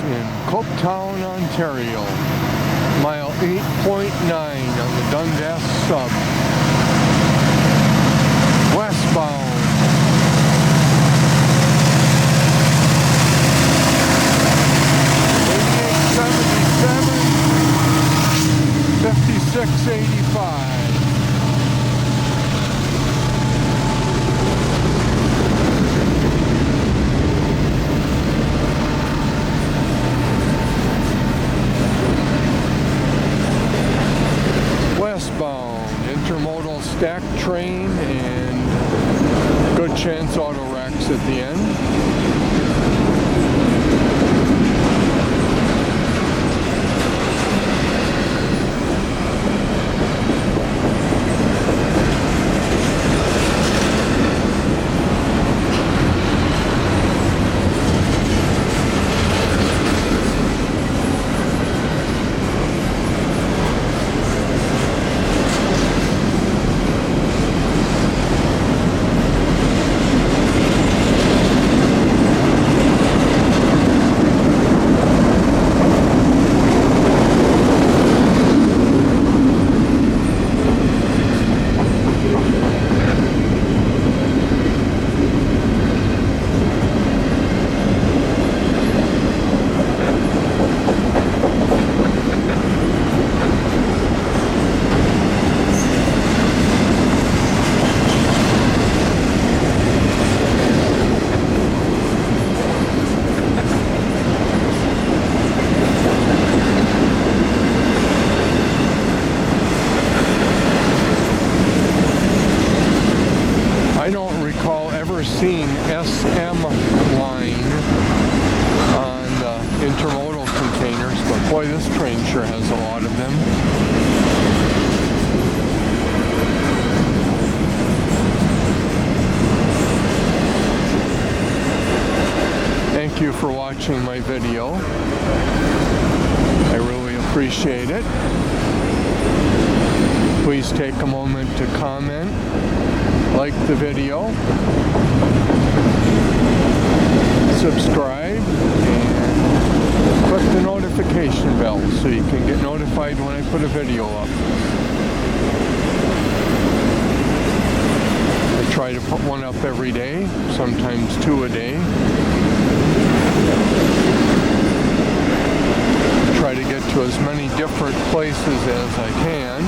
in Copetown, Ontario. Mile 8.9 on the Dundas sub. Westbound. 5685. Westbound, intermodal stack train, and good chance auto racks at the end. Seen SM line on the intermodal containers, but boy, this train sure has a lot of them. Thank you for watching my video. I really appreciate it. Please take a moment to comment, like the video, subscribe, and click the notification bell so you can get notified when I put a video up. I try to put one up every day, sometimes 2 a day. Try to get to as many different places as I can.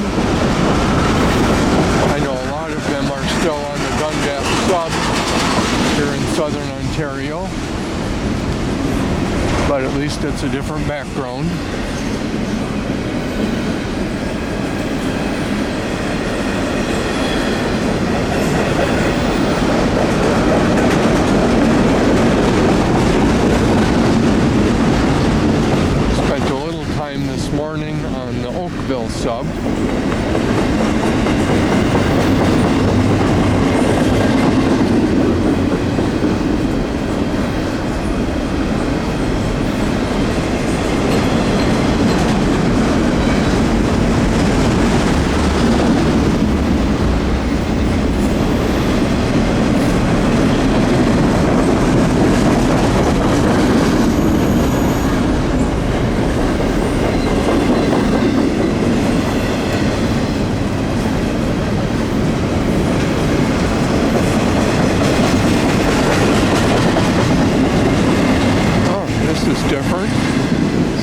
I know a lot of them are still on the Dundas sub here in southern Ontario, but at least it's a different background. Spent a little time this morning on the Oakville sub.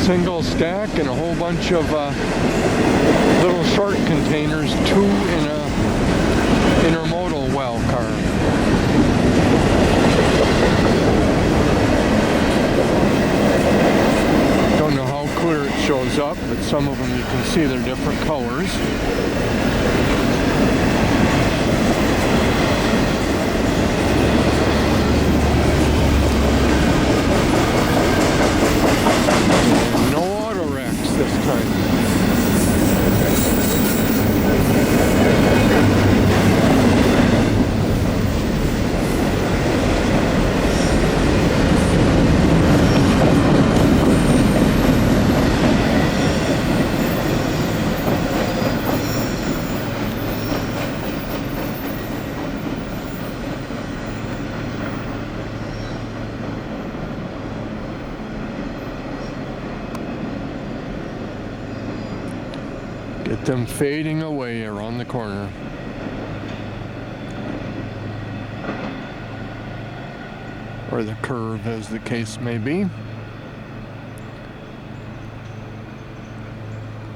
Single stack and a whole bunch of little short containers, 2 in a intermodal well car. Don't know how clear it shows up, but some of them you can see they're different colors. This time. Get them fading away around the corner. Or the curve, as the case may be.